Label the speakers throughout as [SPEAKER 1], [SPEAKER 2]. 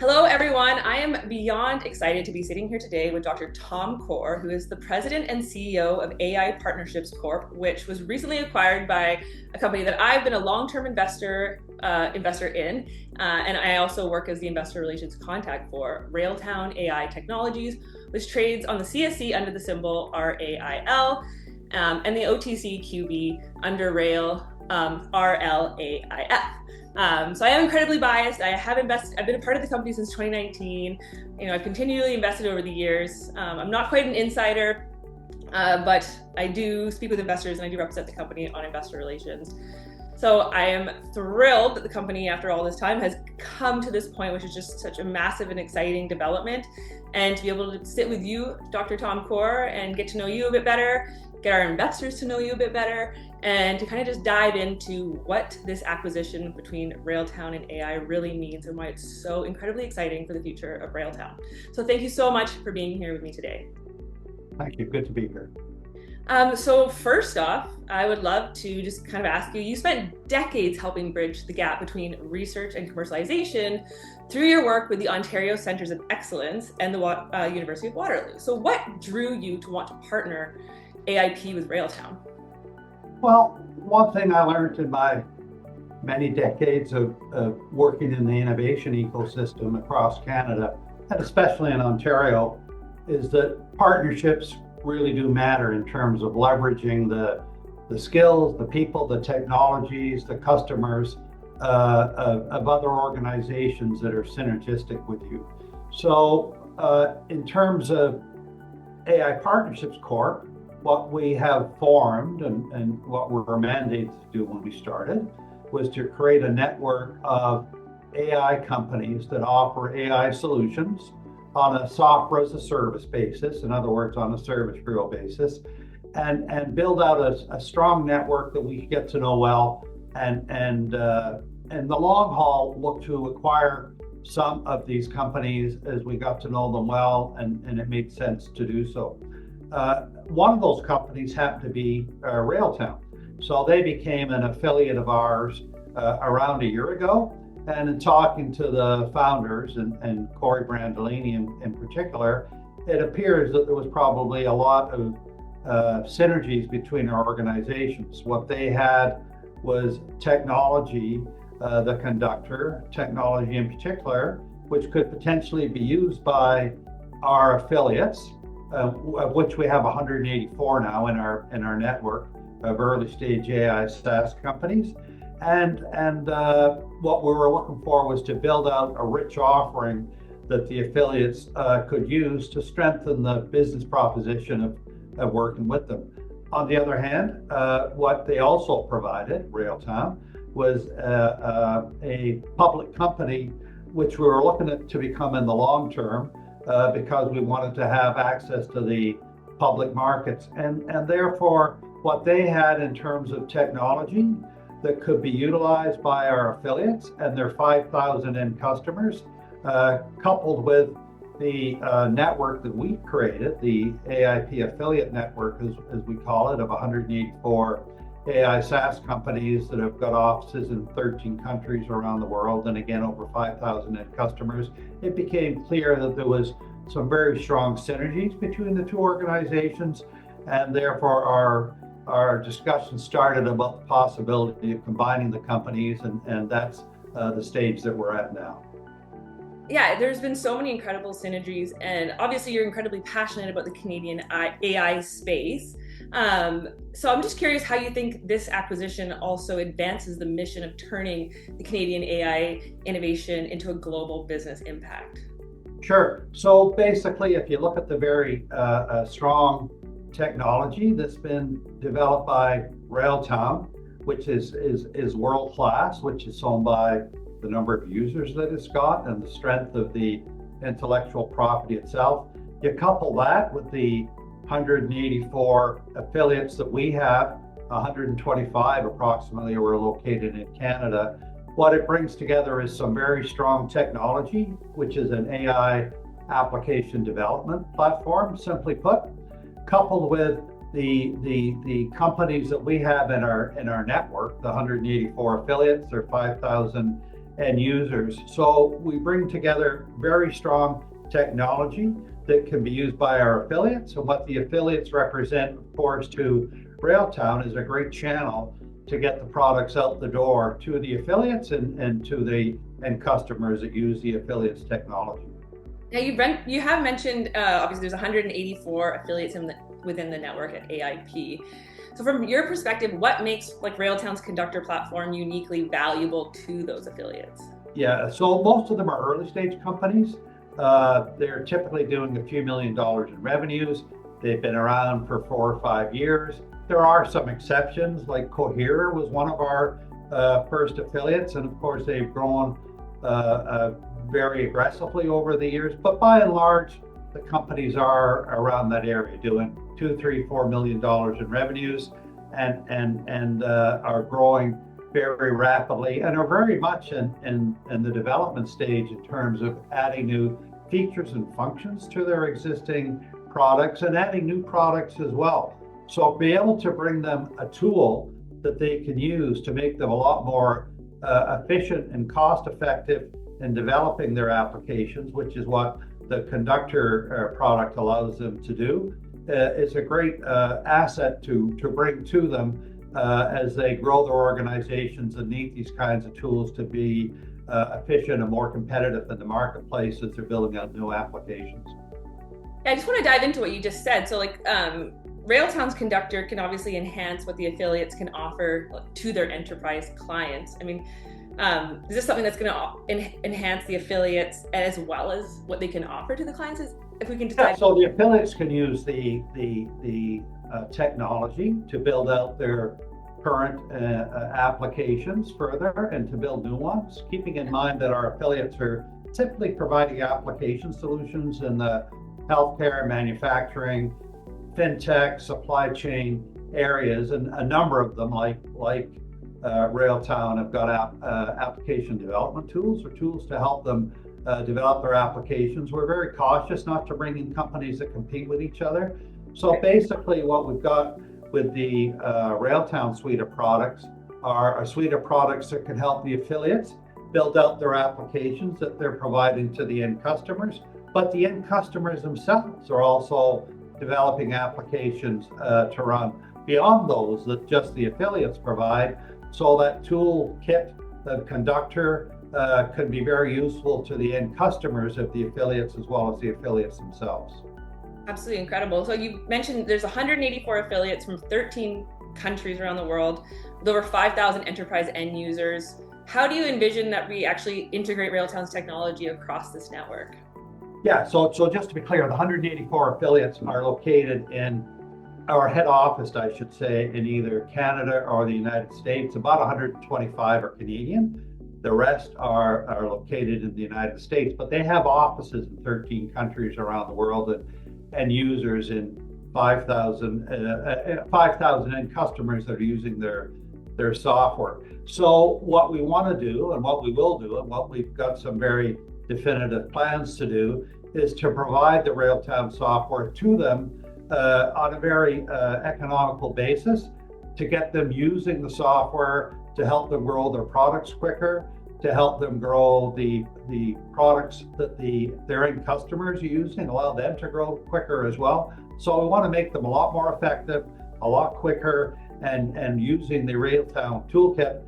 [SPEAKER 1] Hello, everyone. I am beyond excited to be sitting here today with Dr. Tom Corr, who is the president and CEO of AI Partnerships Corp, which was recently acquired by a company that I've been a long-term investor in, and I also work as the investor relations contact for Railtown AI Technologies, which trades on the CSE under the symbol RAIL, and the OTCQB under RLAIF. So I am incredibly biased. I've been a part of the company since 2019. I've continually invested over the years. I'm not quite an insider, but I do speak with investors and I do represent the company on investor relations. So I am thrilled that the company, after all this time, has come to this point, which is just such a massive and exciting development. And to be able to sit with you, Dr. Tom Corr, and get to know you a bit better, get our investors to know you a bit better, and to kind of just dive into what this acquisition between Railtown and AI really means and why it's so incredibly exciting for the future of Railtown. So thank you so much for being here with me today.
[SPEAKER 2] Thank you. Good to be here.
[SPEAKER 1] So first off, I would love to just kind of ask you spent decades helping bridge the gap between research and commercialization through your work with the Ontario Centres of Excellence and the University of Waterloo. So what drew you to want to partner AIP with Railtown?
[SPEAKER 2] Well, one thing I learned in my many decades of working in the innovation ecosystem across Canada, and especially in Ontario, is that partnerships really do matter in terms of leveraging the skills, the people, the technologies, the customers of other organizations that are synergistic with you. So in terms of AI Partnerships Corp, what we have formed and what we were mandated to do when we started was to create a network of AI companies that offer AI solutions on a software as a service basis, in other words, on a service bureau basis, and build out a strong network that we could get to know well, and the long haul look to acquire some of these companies as we got to know them well, and it made sense to do so. One of those companies happened to be Railtown. So they became an affiliate of ours around a year ago. And in talking to the founders and Corey Brandolini in particular, it appears that there was probably a lot of synergies between our organizations. What they had was technology, the conductor, technology in particular, which could potentially be used by our affiliates, of which we have 184 now in our network of early stage AI SaaS companies. And what we were looking for was to build out a rich offering that the affiliates could use to strengthen the business proposition of working with them. On the other hand, what they also provided, Railtown, was a public company, which we were looking at to become in the long term, because we wanted to have access to the public markets. And therefore, what they had in terms of technology that could be utilized by our affiliates and their 5,000 end customers, coupled with the network that we created, the AIP affiliate network, as we call it, of 184 AI SaaS companies that have got offices in 13 countries around the world, and again, over 5,000 end customers. It became clear that there was some very strong synergies between the two organizations, and therefore our discussion started about the possibility of combining the companies, and that's the stage that we're at now.
[SPEAKER 1] Yeah, there's been so many incredible synergies, and obviously you're incredibly passionate about the Canadian AI space. So I'm just curious how you think this acquisition also advances the mission of turning the Canadian AI innovation into a global business impact.
[SPEAKER 2] Sure. So basically, if you look at the very strong technology that's been developed by Railtown, which is world class, which is shown by the number of users that it's got and the strength of the intellectual property itself. You couple that with the 184 affiliates that we have, 125 approximately were located in Canada. What it brings together is some very strong technology, which is an AI application development platform, simply put, coupled with the companies that we have in our network, the 184 affiliates, their 5,000 end users. So we bring together very strong technology that can be used by our affiliates. And what the affiliates represent, of course, to Railtown is a great channel to get the products out the door to the affiliates and to the end customers that use the affiliates technology.
[SPEAKER 1] Now you have mentioned obviously there's 184 affiliates within the network at AIP. So from your perspective, what makes like Railtown's conductor platform uniquely valuable to those affiliates?
[SPEAKER 2] Yeah, so most of them are early stage companies. They're typically doing a few $1 million in revenues. They've been around for 4 or 5 years. There are some exceptions, like Cohere was one of our first affiliates, and of course they've grown very aggressively over the years. But by and large, the companies are around that area, doing $2, $3, $4 million in revenues, and are growing very rapidly, and are very much in the development stage in terms of adding new features and functions to their existing products and adding new products as well. So be able to bring them a tool that they can use to make them a lot more efficient and cost effective in developing their applications, which is what the conductor product allows them to do, is a great asset to bring to them as they grow their organizations and need these kinds of tools to be efficient and more competitive in the marketplace as they're building out new applications.
[SPEAKER 1] Yeah, I just want to dive into what you just said. So like Railtown's conductor can obviously enhance what the affiliates can offer to their enterprise clients. I mean, is this something that's going to enhance the affiliates as well as what they can offer to the clients? If we can just dive
[SPEAKER 2] so the affiliates can use the technology to build out their current applications further and to build new ones, keeping in mind that our affiliates are typically providing application solutions in the healthcare, manufacturing, fintech, supply chain areas, and a number of them, like Railtown, have got application development tools or tools to help them develop their applications. We're very cautious not to bring in companies that compete with each other. So basically what we've got with the Railtown suite of products are a suite of products that can help the affiliates build out their applications that they're providing to the end customers. But the end customers themselves are also developing applications to run beyond those that just the affiliates provide. So that toolkit, the conductor, can be very useful to the end customers of the affiliates as well as the affiliates themselves.
[SPEAKER 1] Absolutely incredible. So you mentioned there's 184 affiliates from 13 countries around the world, with over 5,000 enterprise end users. How do you envision that we actually integrate Railtown's technology across this network?
[SPEAKER 2] Yeah, so just to be clear, the 184 affiliates are located in our head office, I should say, in either Canada or the United States. About 125 are Canadian. The rest are located in the United States, but they have offices in 13 countries around the world and users in 5,000 end customers that are using their software. So what we want to do and what we will do and what we've got some very definitive plans to do is to provide the Railtown software to them on a very economical basis, to get them using the software to help them grow their products quicker, to help them grow the products that their end customers are using, allow them to grow quicker as well. So we want to make them a lot more effective, a lot quicker, and using the Railtown toolkit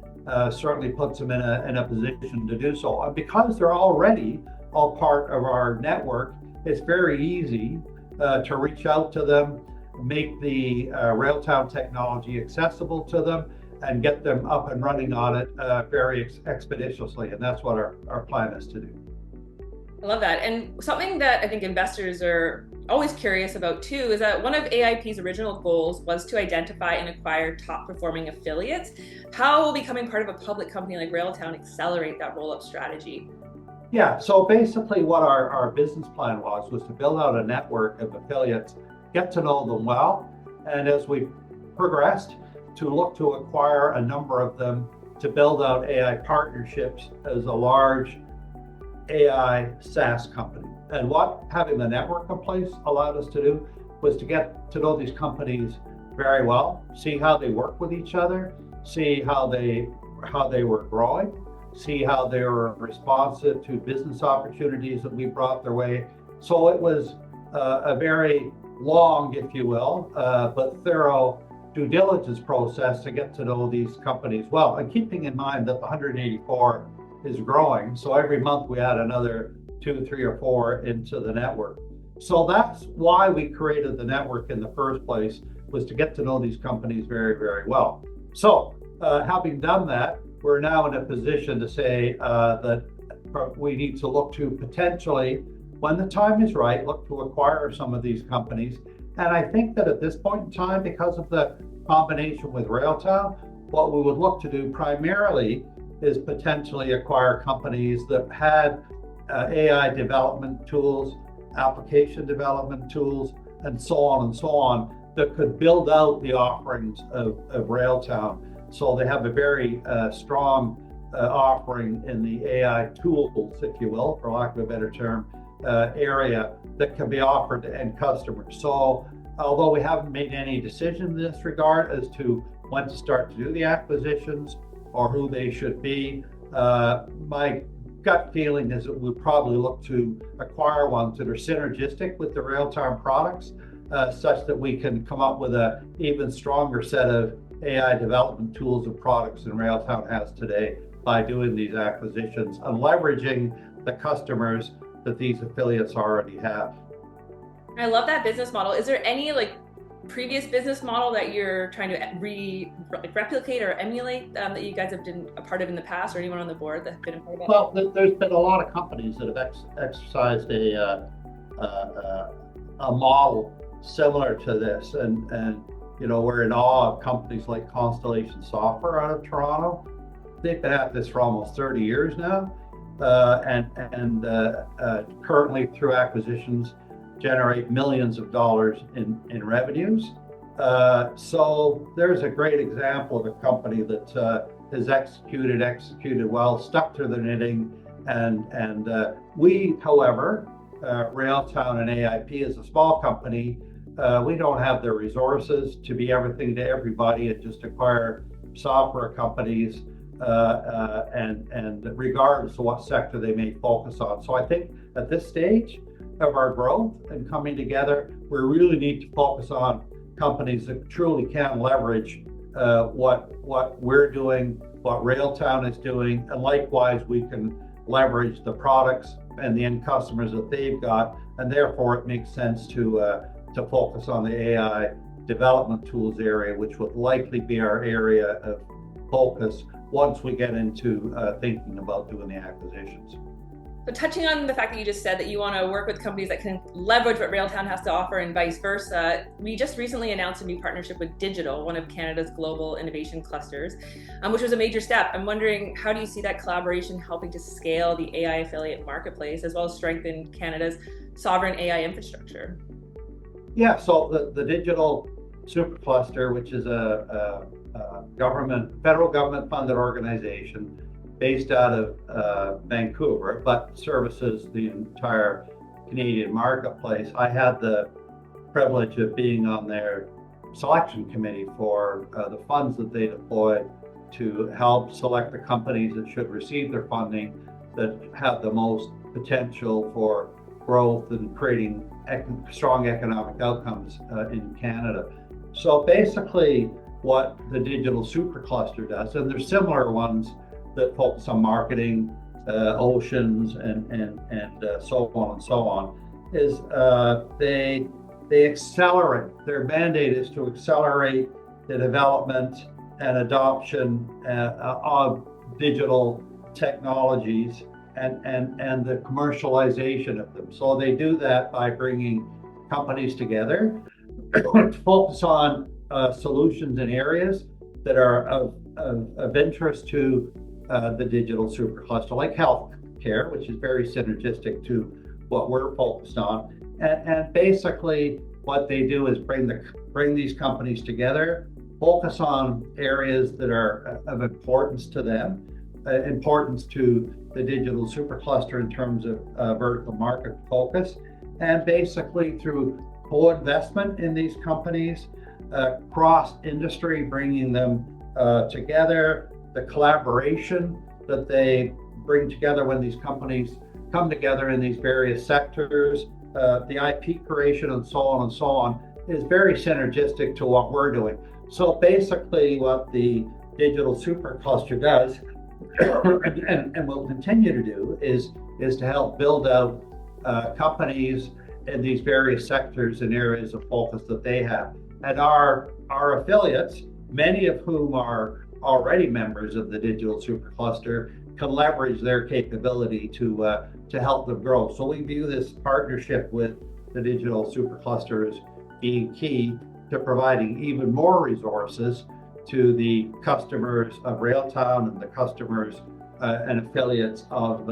[SPEAKER 2] certainly puts them in a position to do so. And because they're already all part of our network, it's very easy to reach out to them, make the Railtown technology accessible to them, and get them up and running on it very expeditiously. And that's what our plan is to do.
[SPEAKER 1] I love that. And something that I think investors are always curious about too is that one of AIP's original goals was to identify and acquire top performing affiliates. How will becoming part of a public company like Railtown accelerate that roll-up strategy?
[SPEAKER 2] Yeah, so basically what our business plan was to build out a network of affiliates, get to know them well, and as we progressed, to look to acquire a number of them to build out AI partnerships as a large AI SaaS company. And what having the network in place allowed us to do was to get to know these companies very well, see how they work with each other, see how they were growing, see how they were responsive to business opportunities that we brought their way. So it was a very long, if you will, but thorough due diligence process to get to know these companies well, and keeping in mind that the 184 is growing. So every month we add another 2, 3, or 4 into the network. So that's why we created the network in the first place, was to get to know these companies very, very well. So having done that, we're now in a position to say that we need to look to potentially, when the time is right, look to acquire some of these companies. And I think that at this point in time, because of the combination with Railtown, what we would look to do primarily is potentially acquire companies that had AI development tools, application development tools, and so on, that could build out the offerings of Railtown. So they have a very strong offering in the AI tools, if you will, for lack of a better term, area that can be offered to end customers. So although we haven't made any decision in this regard as to when to start to do the acquisitions or who they should be, my gut feeling is that we'll probably look to acquire ones that are synergistic with the Railtown products, such that we can come up with an even stronger set of AI development tools and products than Railtown has today by doing these acquisitions and leveraging the customers that these affiliates already have.
[SPEAKER 1] I love that business model. Is there any previous business model that you're trying to replicate or emulate that you guys have been a part of in the past, or anyone on the board that have been a part of it?
[SPEAKER 2] Well, there's been a lot of companies that have exercised a model similar to this, and we're in awe of companies like Constellation Software out of Toronto. They've been at this for almost 30 years now, and currently through acquisitions generate millions of dollars in revenues. So there's a great example of a company that has executed well, stuck to the knitting, and we, however, Railtown and AIP as a small company, we don't have the resources to be everything to everybody and just acquire software companies, and regardless of what sector they may focus on. So I think at this stage of our growth and coming together, we really need to focus on companies that truly can leverage what we're doing, what Railtown is doing, and likewise we can leverage the products and the end customers that they've got, and therefore it makes sense to focus on the AI development tools area, which would likely be our area of focus once we get into thinking about doing the acquisitions.
[SPEAKER 1] So touching on the fact that you just said that you want to work with companies that can leverage what Railtown has to offer and vice versa, we just recently announced a new partnership with Digital, one of Canada's global innovation clusters, which was a major step. I'm wondering, how do you see that collaboration helping to scale the AI affiliate marketplace as well as strengthen Canada's sovereign AI infrastructure?
[SPEAKER 2] Yeah, so the Digital Supercluster, which is a federal government funded organization based out of Vancouver, but services the entire Canadian marketplace. I had the privilege of being on their selection committee for the funds that they deployed to help select the companies that should receive their funding that have the most potential for growth and creating strong economic outcomes in Canada. So basically what the Digital Supercluster does, and there's similar ones that focus on marketing, oceans, and so on, is they accelerate. Their mandate is to accelerate the development and adoption of digital technologies and the commercialization of them. So they do that by bringing companies together to focus on solutions in areas that are of interest to the Digital Supercluster, like healthcare, which is very synergistic to what we're focused on. And basically what they do is bring these companies together, focus on areas that are of importance to them, importance to the Digital Supercluster in terms of vertical market focus, and basically through co-investment in these companies, cross-industry, bringing them together, the collaboration that they bring together when these companies come together in these various sectors, the IP creation and so on, is very synergistic to what we're doing. So basically what the digital supercluster does, and will continue to do, is to help build out companies in these various sectors and areas of focus that they have. And our affiliates, many of whom are already members of the digital supercluster, can leverage their capability to help them grow. So we view this partnership with the digital supercluster as being key to providing even more resources to the customers of Railtown and the customers and affiliates of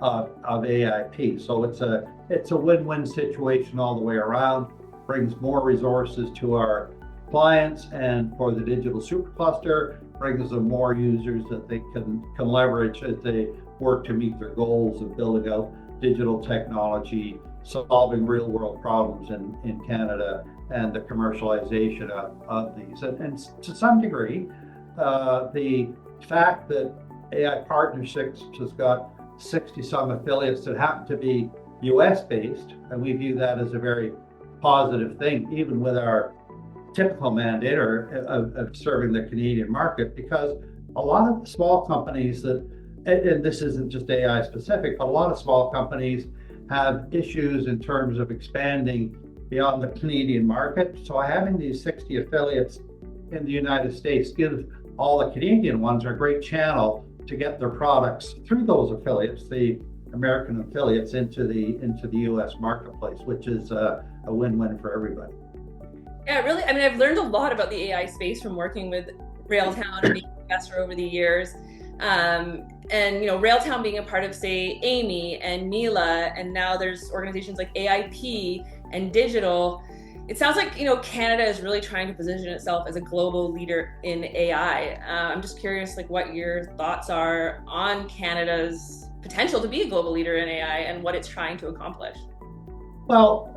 [SPEAKER 2] AIP. So it's a win-win situation all the way around. Brings more resources to our clients, and for the digital supercluster, brings them more users that they can leverage as they work to meet their goals of building out digital technology, solving real world problems in Canada, and the commercialization of these. And to some degree, the fact that AI Partnerships has got 60 some affiliates that happen to be US based, and we view that as a very positive thing, even with our typical mandate of serving the Canadian market, because a lot of the small companies that, and this isn't just AI specific, but a lot of small companies have issues in terms of expanding beyond the Canadian market. So having these 60 affiliates in the United States gives all the Canadian ones a great channel to get their products through those affiliates, the American affiliates, into the US marketplace, which is a win-win for everybody.
[SPEAKER 1] Yeah, really. I mean, I've learned a lot about the AI space from working with Railtown and being an investor over the years. And Railtown being a part of, say, Amy and Mila, and now there's organizations like AIP and Digital. It sounds like Canada is really trying to position itself as a global leader in AI. I'm just curious, like, what your thoughts are on Canada's potential to be a global leader in AI and what it's trying to accomplish.
[SPEAKER 2] Well,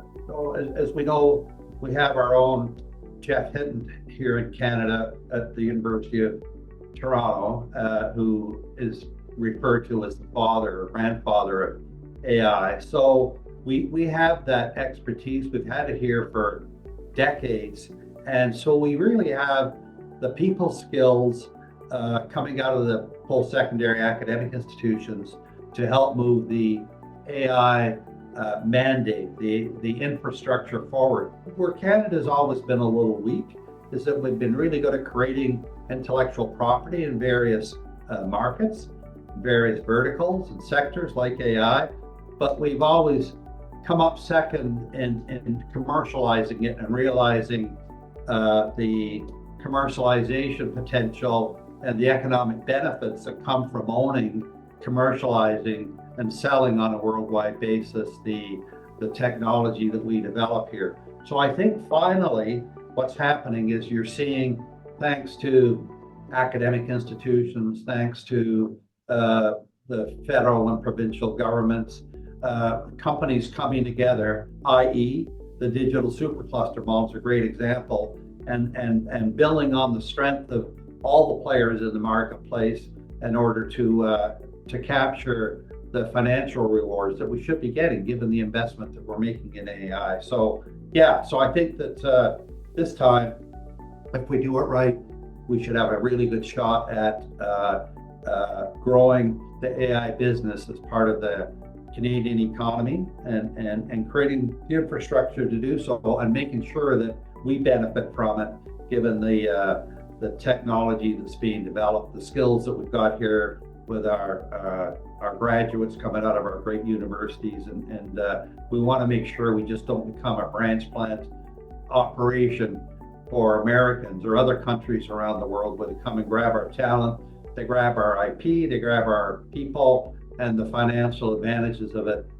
[SPEAKER 2] as we know, we have our own Jeff Hinton here in Canada at the University of Toronto, who is referred to as the father or grandfather of AI. So we have that expertise. We've had it here for decades. And so we really have the people skills coming out of the post-secondary academic institutions to help move the AI mandate, the infrastructure forward. Where Canada's always been a little weak is that we've been really good at creating intellectual property in various markets, various verticals and sectors like AI, but we've always come up second in commercializing it and realizing the commercialization potential and the economic benefits that come from owning, commercializing, and selling on a worldwide basis the technology that we develop here. So I think finally what's happening is you're seeing, thanks to academic institutions, thanks to the federal and provincial governments, companies coming together, i.e. the digital supercluster model is a great example, and building on the strength of all the players in the marketplace in order to capture the financial rewards that we should be getting given the investment that we're making in AI. So I think that this time, if we do it right, we should have a really good shot at growing the AI business as part of the Canadian economy and creating the infrastructure to do so, and making sure that we benefit from it, given the technology that's being developed, the skills that we've got here with our graduates coming out of our great universities, and we want to make sure we just don't become a branch plant operation for Americans or other countries around the world, where they come and grab our talent, they grab our IP, they grab our people, and the financial advantages of it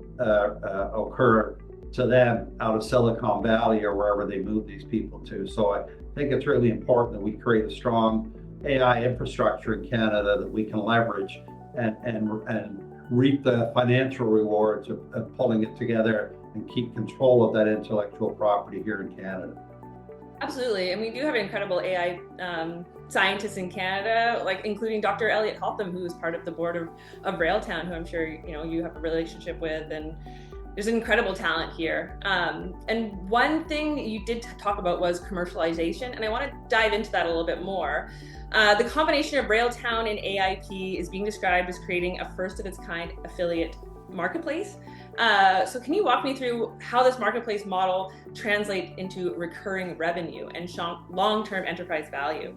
[SPEAKER 2] occur to them out of Silicon Valley or wherever they move these people to. So I think it's really important that we create a strong AI infrastructure in Canada that we can leverage and reap the financial rewards of pulling it together and keep control of that intellectual property here in Canada.
[SPEAKER 1] Absolutely, and we do have an incredible AI scientists in Canada, like including Dr. Elliot Haltham, who is part of the board of Railtown, who I'm sure you have a relationship with, and there's incredible talent here. And one thing you did talk about was commercialization, and I want to dive into that a little bit more. The combination of Railtown and AIP is being described as creating a first of its kind affiliate marketplace. So can you walk me through how this marketplace model translates into recurring revenue and long-term enterprise value?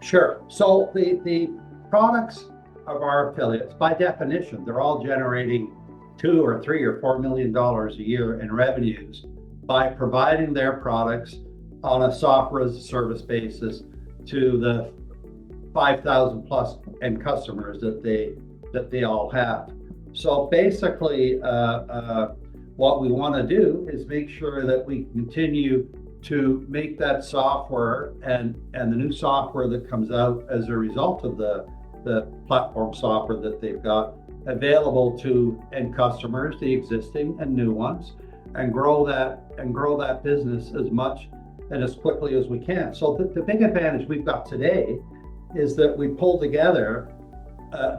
[SPEAKER 2] Sure. So the products of our affiliates, by definition, they're all generating $2 or $3 or $4 million a year in revenues by providing their products on a software as a service basis to the 5,000 plus end customers that they all have. So basically, what we want to do is make sure that we continue to make that software and the new software that comes out as a result of the platform software that they've got available to end customers, the existing and new ones, and grow that business as much and as quickly as we can. So the big advantage we've got today is that we pulled together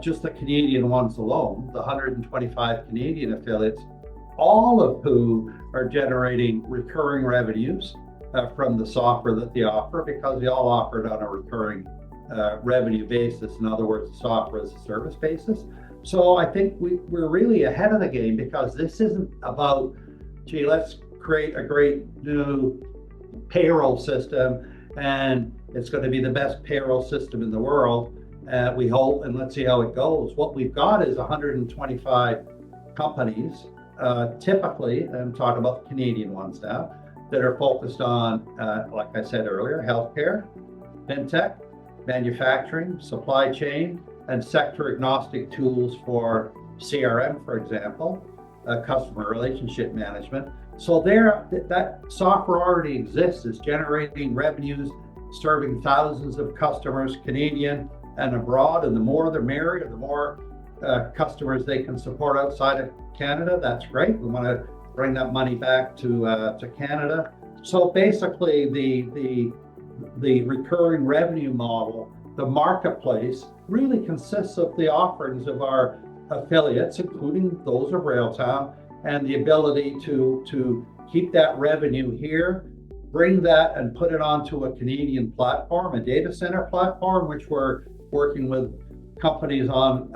[SPEAKER 2] just the Canadian ones alone, the 125 Canadian affiliates, all of who are generating recurring revenues from the software that they offer, because they all offer it on a recurring revenue basis. In other words, the software as a service basis. So I think we're really ahead of the game, because this isn't about, gee, let's create a great new payroll system and it's going to be the best payroll system in the world, we hope, and let's see how it goes. What we've got is 125 companies, typically, and I'm talking about the Canadian ones now, that are focused on, like I said earlier, healthcare, fintech, manufacturing, supply chain, and sector agnostic tools for CRM, for example, customer relationship management. So that software already exists. It's generating revenues, serving thousands of customers, Canadian and abroad. And the more the merrier, the more customers they can support outside of Canada. That's great. We want to bring that money back to Canada. So basically, the recurring revenue model, the marketplace, really consists of the offerings of our affiliates, including those of Railtown, and the ability to keep that revenue here, bring that and put it onto a Canadian platform, a data center platform, which we're working with companies on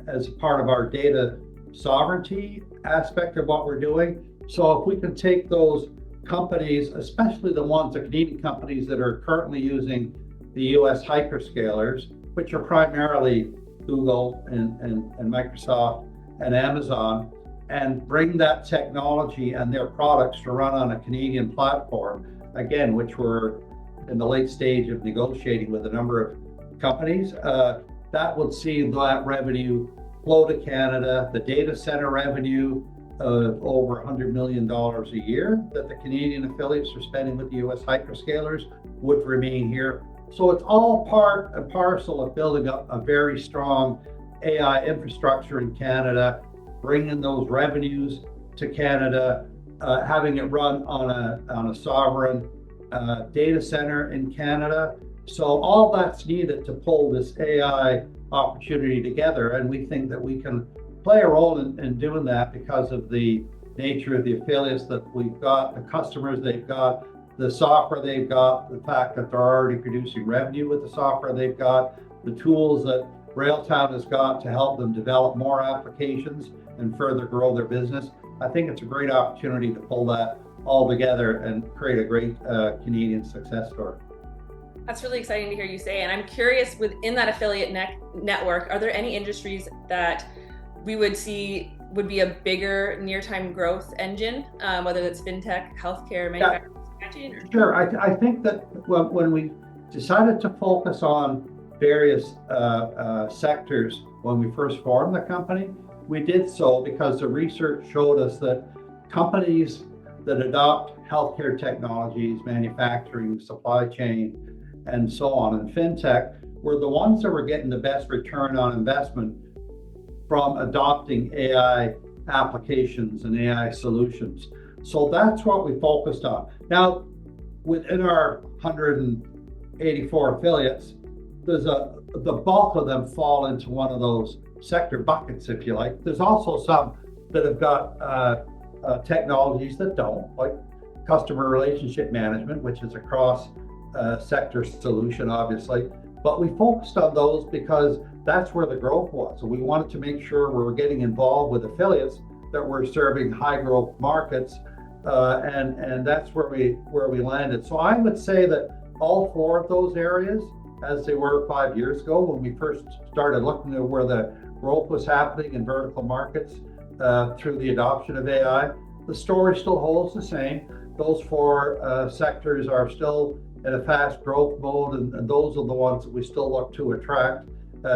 [SPEAKER 2] as part of our data sovereignty aspect of what we're doing. So if we can take those companies, especially the Canadian companies that are currently using the US hyperscalers, which are primarily Google and Microsoft and Amazon, and bring that technology and their products to run on a Canadian platform, again, which we're in the late stage of negotiating with a number of companies, that would see that revenue flow to Canada. The data center revenue of over $100 million a year that the Canadian affiliates are spending with the US hyperscalers would remain here. So it's all part and parcel of building up a very strong AI infrastructure in Canada, bringing those revenues to Canada, having it run on a sovereign data center in Canada. So all that's needed to pull this AI opportunity together, and we think that we can play a role in doing that because of the nature of the affiliates that we've got, the customers they've got, the software they've got, the fact that they're already producing revenue with the software they've got, the tools that Railtown has got to help them develop more applications and further grow their business. I think it's a great opportunity to pull that all together and create a great Canadian success story.
[SPEAKER 1] That's really exciting to hear you say. And I'm curious, within that affiliate network, are there any industries that we would see would be a bigger near-time growth engine, whether that's fintech, healthcare, manufacturing?
[SPEAKER 2] Yeah. Sure. I think that when we decided to focus on various sectors when we first formed the company, we did so because the research showed us that companies that adopt healthcare technologies, manufacturing, supply chain, and so on, and fintech were the ones that were getting the best return on investment from adopting AI applications and AI solutions. So that's what we focused on. Now, within our 184 affiliates, the bulk of them fall into one of those sector buckets, if you like. There's also some that have got technologies that don't, like customer relationship management, which is a cross sector solution, obviously. But we focused on those because that's where the growth was. So we wanted to make sure we were getting involved with affiliates that were serving high growth markets, and that's where we landed. So I would say that all four of those areas, as they were 5 years ago when we first started looking at where the growth was happening in vertical markets through the adoption of AI, the story still holds the same. Those four sectors are still in a fast growth mode, and those are the ones that we still look to attract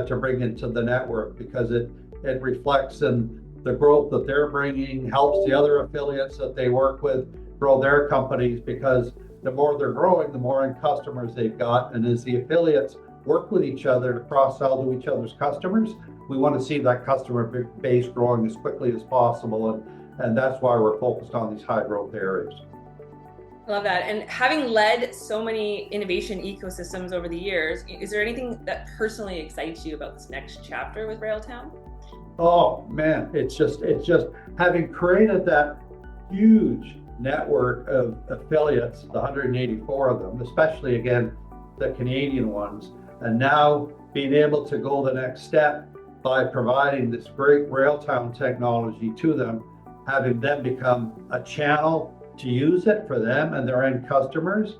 [SPEAKER 2] to bring into the network, because it reflects in the growth that they're bringing, helps the other affiliates that they work with grow their companies, because the more they're growing, the more end customers they've got. And as the affiliates work with each other to cross-sell to each other's customers, we want to see that customer base growing as quickly as possible. And that's why we're focused on these high growth areas.
[SPEAKER 1] I love that. And having led so many innovation ecosystems over the years, is there anything that personally excites you about this next chapter with Railtown?
[SPEAKER 2] Oh man, it's just having created that huge network of affiliates, the 184 of them, especially again, the Canadian ones, and now being able to go the next step by providing this great Railtown technology to them, having them become a channel to use it for them and their end customers,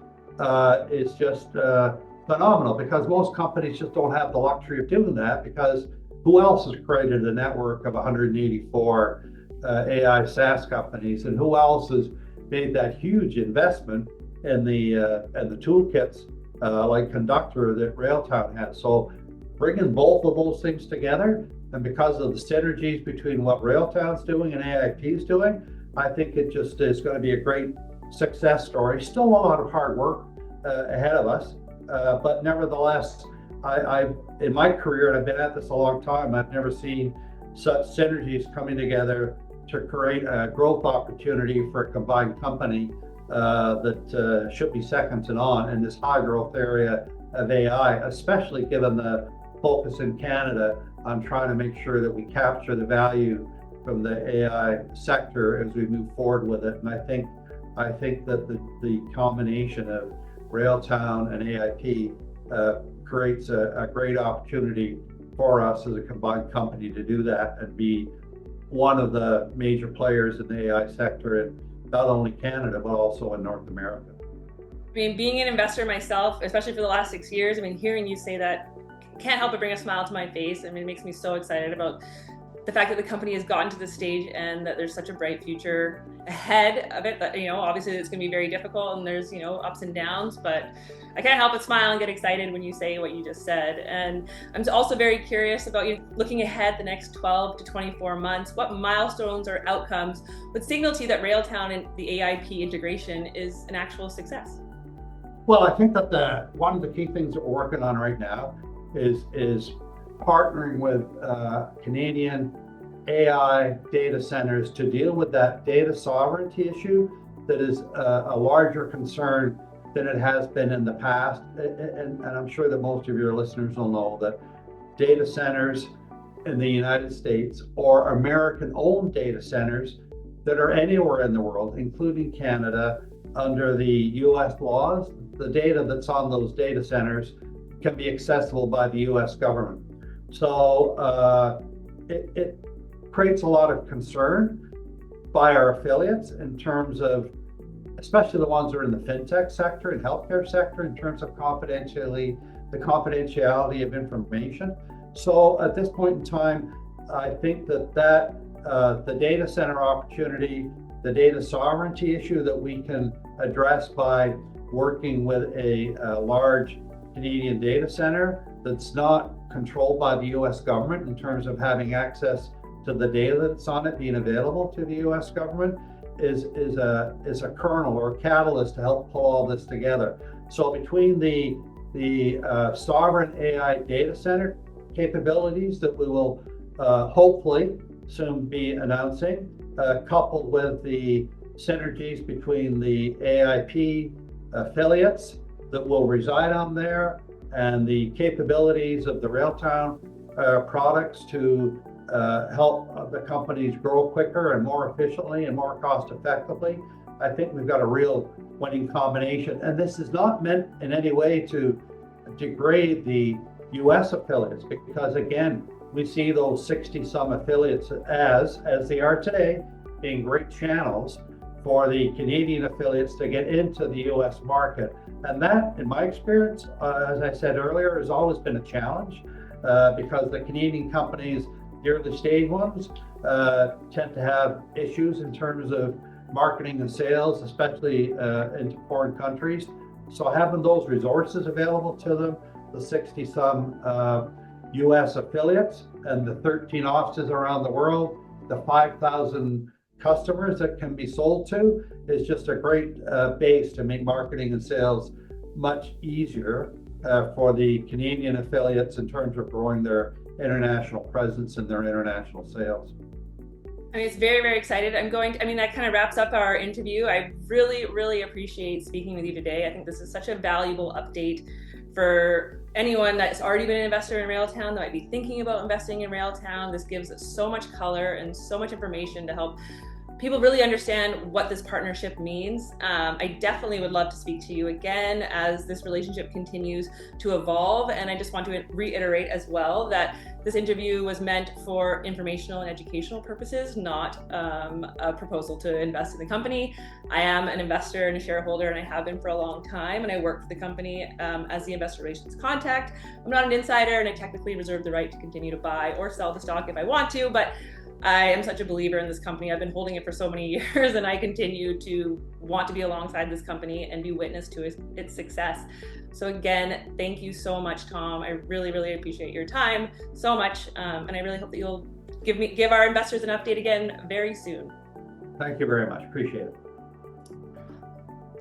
[SPEAKER 2] is just phenomenal, because most companies just don't have the luxury of doing that, because who else has created a network of 184 AI SaaS companies, and who else has made that huge investment in the toolkits like Conductor that Railtown has? So bringing both of those things together, and because of the synergies between what Railtown's doing and AIP's doing, I think it just is going to be a great success story. Still a lot of hard work ahead of us, but nevertheless, I in my career, and I've been at this a long time, I've never seen such synergies coming together to create a growth opportunity for a combined company that should be second to none in this high growth area of AI, especially given the focus in Canada on trying to make sure that we capture the value from the AI sector as we move forward with it. And I think that the combination of Railtown and AIP creates a great opportunity for us as a combined company to do that and be one of the major players in the AI sector in not only Canada, but also in North America.
[SPEAKER 1] I mean, being an investor myself, especially for the last 6 years, I mean, hearing you say that can't help but bring a smile to my face. I mean, it makes me so excited about the fact that the company has gotten to this stage and that there's such a bright future ahead of it. That, obviously it's going to be very difficult and there's, ups and downs, but I can't help but smile and get excited when you say what you just said. And I'm also very curious about you looking ahead the next 12 to 24 months. What milestones or outcomes would signal to you that Railtown and the AIP integration is an actual success?
[SPEAKER 2] Well, I think that one of the key things that we're working on right now is partnering with Canadian AI data centers to deal with that data sovereignty issue that is a larger concern than it has been in the past. And I'm sure that most of your listeners will know that data centers in the United States or American-owned data centers that are anywhere in the world, including Canada, under the US laws, the data that's on those data centers can be accessible by the US government. So it creates a lot of concern by our affiliates in terms of, especially the ones that are in the fintech sector and healthcare sector, in terms of the confidentiality of information. So at this point in time, I think that the data center opportunity, the data sovereignty issue that we can address by working with a large Canadian data center that's not controlled by the US government in terms of having access to the data that's on it being available to the US government is a kernel or a catalyst to help pull all this together. So between the sovereign AI data center capabilities that we will hopefully soon be announcing, coupled with the synergies between the AIP affiliates that will reside on there, and the capabilities of the Railtown products to help the companies grow quicker and more efficiently and more cost effectively. I think we've got a real winning combination. And this is not meant in any way to degrade the US affiliates, because again, we see those 60 some affiliates as they are today, being great channels for the Canadian affiliates to get into the US market. And that, in my experience, as I said earlier, has always been a challenge because the Canadian companies, the early stage ones, tend to have issues in terms of marketing and sales, especially into foreign countries. So having those resources available to them, the 60 some US affiliates and the 13 offices around the world, the 5,000 customers that can be sold to, is just a great base to make marketing and sales much easier for the Canadian affiliates in terms of growing their international presence and their international sales.
[SPEAKER 1] I mean, it's very, very excited. That kind of wraps up our interview. I really, really appreciate speaking with you today. I think this is such a valuable update for anyone that's already been an investor in Railtown, that might be thinking about investing in Railtown. This gives us so much color and so much information to help people really understand what this partnership means. I definitely would love to speak to you again as this relationship continues to evolve. And I just want to reiterate as well that this interview was meant for informational and educational purposes, not a proposal to invest in the company. I am an investor and a shareholder, and I have been for a long time, and I work for the company as the investor relations contact. I'm not an insider, and I technically reserve the right to continue to buy or sell the stock if I want to, but I am such a believer in this company. I've been holding it for so many years, and I continue to want to be alongside this company and be witness to its success. So again, thank you so much, Tom. I really, really appreciate your time so much, and I really hope that you'll give our investors an update again very soon.
[SPEAKER 2] Thank you very much. Appreciate it.